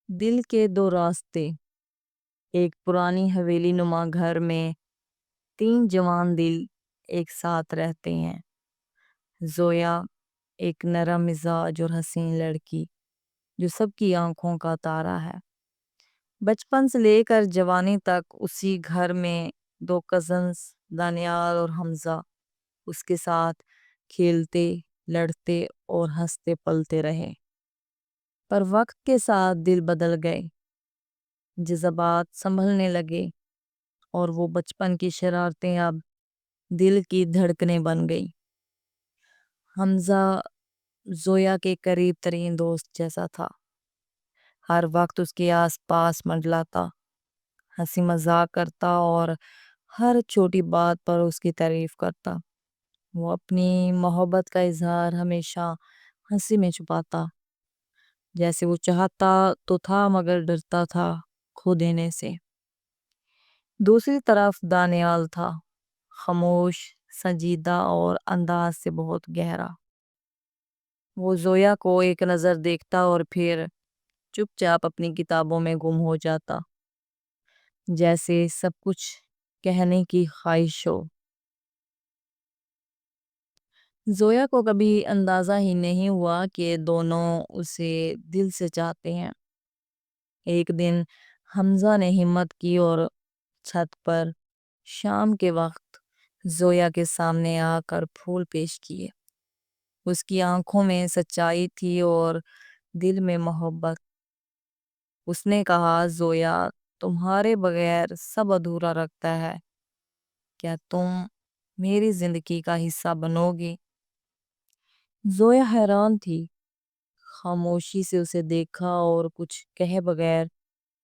دل کے دو راستے۔ ایک پرانی حویلی نما گھر میں 3 جوان دل ایک ساتھ رہتے ہیں۔ زویا ایک نرم مزاج اور حسین لڑکی جو سب کی آنکھوں کا تارا ہے۔ بچپن سے لے کر جوانی تک اسی گھر میں 2 کزنز دانیال اور حمزہ اس کے ساتھ کھیلتے، لڑتے اور ہنستے پلتے رہے۔ پر وقت کے ساتھ دل بدل گئے، جذبات سنبھلنے لگے اور وہ بچپن کی شرارتیں اب دل کی دھڑکنیں بن گئی۔ حمزہ زویا کے قریب ترین دوست جیسا تھا، ہر وقت اس کے آس پاس منڈلاتا، ہنسی مذاق کرتا اور ہر چھوٹی بات پر اس کی تعریف کرتا۔ وہ اپنی محبت کا اظہار ہمیشہ ہنسی میں چھپاتا، جیسے وہ چاہتا تو تھا مگر ڈرتا تھا کھو دینے سے۔ دوسری طرف دانیال تھا، خاموش، سنجیدہ اور انداز سے بہت گہرا۔ وہ زویا کو ایک نظر دیکھتا اور پھر چپ چاپ اپنی کتابوں میں گم ہو جاتا، جیسے سب کچھ کہنے کی خواہش ہو۔ زویا کو کبھی اندازہ ہی نہیں ہوا کہ دونوں اسے دل سے چاہتے ہیں۔ ایک دن حمزہ نے ہمت کی اور چھت پر شام کے وقت زویا کے سامنے آ کر پھول پیش کیے۔ اس کی آنکھوں میں سچائی تھی اور دل میں محبت۔ اس نے کہا، زویا، تمہارے بغیر سب ادھورا رکھتا ہے، کیا تم میری زندگی کا حصہ بنو گی؟ زویا حیران تھی، خاموشی سے اسے دیکھا اور کچھ کہے بغیر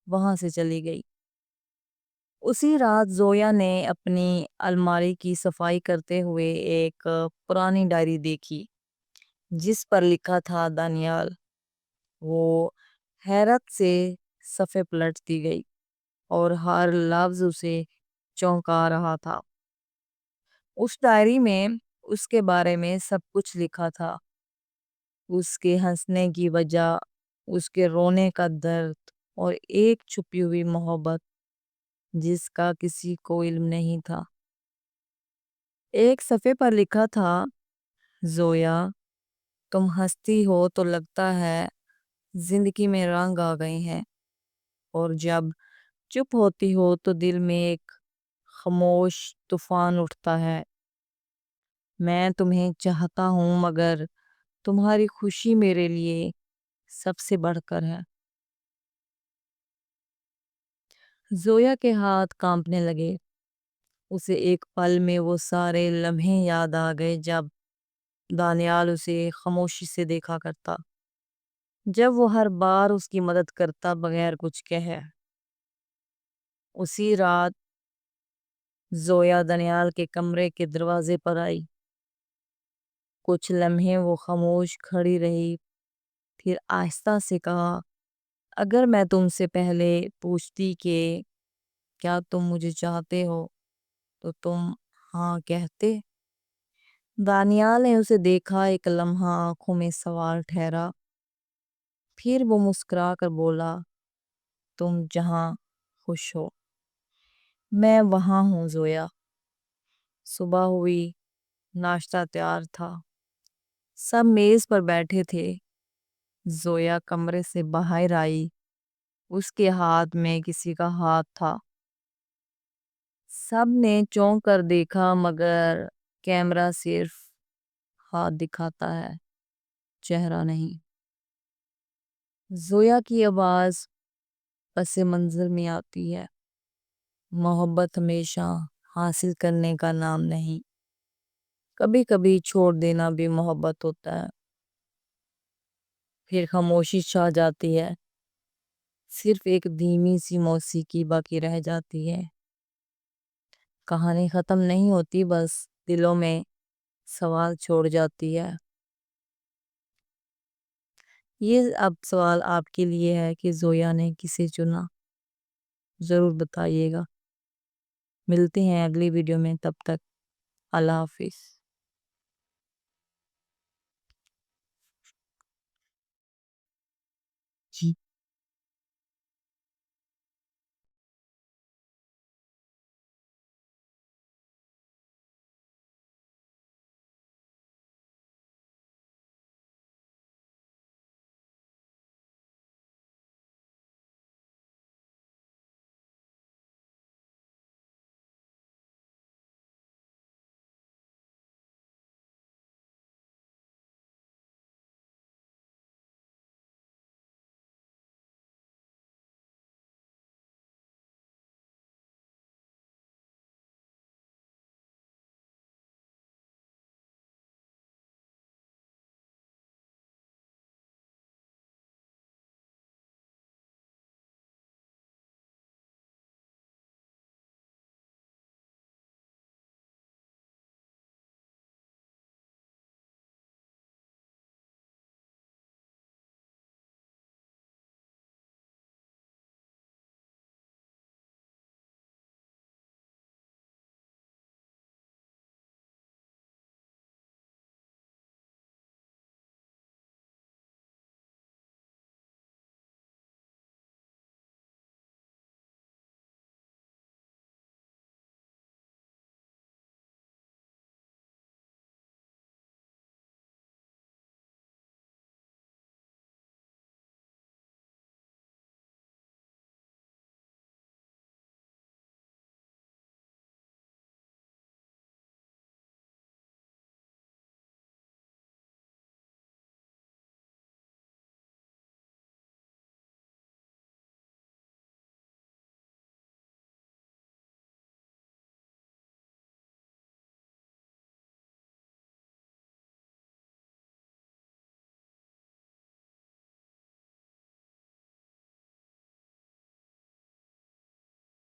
وہاں سے چلی گئی۔ اسی رات زویا نے اپنی الماری کی صفائی کرتے ہوئے ایک پرانی ڈائری دیکھی جس پر لکھا تھا دانیال۔ وہ حیرت سے صفحے پلٹتی گئی اور ہر لفظ اسے چونکا رہا تھا۔ اس ڈائری میں اس کے بارے میں سب کچھ لکھا تھا، اس کے ہنسنے کی وجہ، اس کے رونے کا درد اور ایک چھپی ہوئی محبت جس کا کسی کو علم نہیں تھا۔ ایک صفحے پر لکھا تھا، زویا، تم ہنستی ہو تو لگتا ہے زندگی میں رنگ آ گئے ہیں، اور جب چپ ہوتی ہو تو دل میں ایک خاموش طوفان اٹھتا ہے۔ میں تمہیں چاہتا ہوں مگر تمہاری خوشی میرے لیے سب سے بڑھ کر ہے۔ زویا کے ہاتھ کانپنے لگے، اسے ایک پل میں وہ سارے لمحے یاد آ گئے جب دانیال اسے خاموشی سے دیکھا کرتا، جب وہ ہر بار اس کی مدد کرتا بغیر کچھ کہے۔ اسی رات زویا دانیال کے کمرے کے دروازے پر آئی۔ کچھ لمحے وہ خاموش کھڑی رہی، پھر آہستہ سے کہا، اگر میں تم سے پہلے پوچھتی کہ کیا تم مجھے چاہتے ہو تو تم ہاں کہتے؟ دانیال نے اسے دیکھا، ایک لمحہ آنکھوں میں سوال ٹھہرا، پھر وہ مسکرا کر بولا، تم جہاں خوش ہو میں وہاں ہوں زویا۔ صبح ہوئی، ناشتہ تیار تھا، سب میز پر بیٹھے تھے۔ زویا کمرے سے باہر آئی، اس کے ہاتھ میں کسی کا ہاتھ تھا۔ سب نے چونک کر دیکھا مگر کیمرہ صرف ہاتھ دکھاتا ہے، چہرہ نہیں۔ زویا کی آواز پس منظر میں آتی ہے، محبت ہمیشہ حاصل کرنے کا نام نہیں، کبھی کبھی چھوڑ دینا بھی محبت ہوتا ہے۔ پھر خاموشی چھا جاتی ہے، صرف ایک دھیمی سی موسیقی باقی رہ جاتی ہے۔ کہانی ختم نہیں ہوتی، بس دلوں میں سوال چھوڑ جاتی ہے۔ یہ اب سوال آپ کے لیے ہے کہ زویا نے کسے چنا؟ ضرور بتائیے گا۔ ملتے ہیں اگلی ویڈیو میں، تب تک اللہ حافظ۔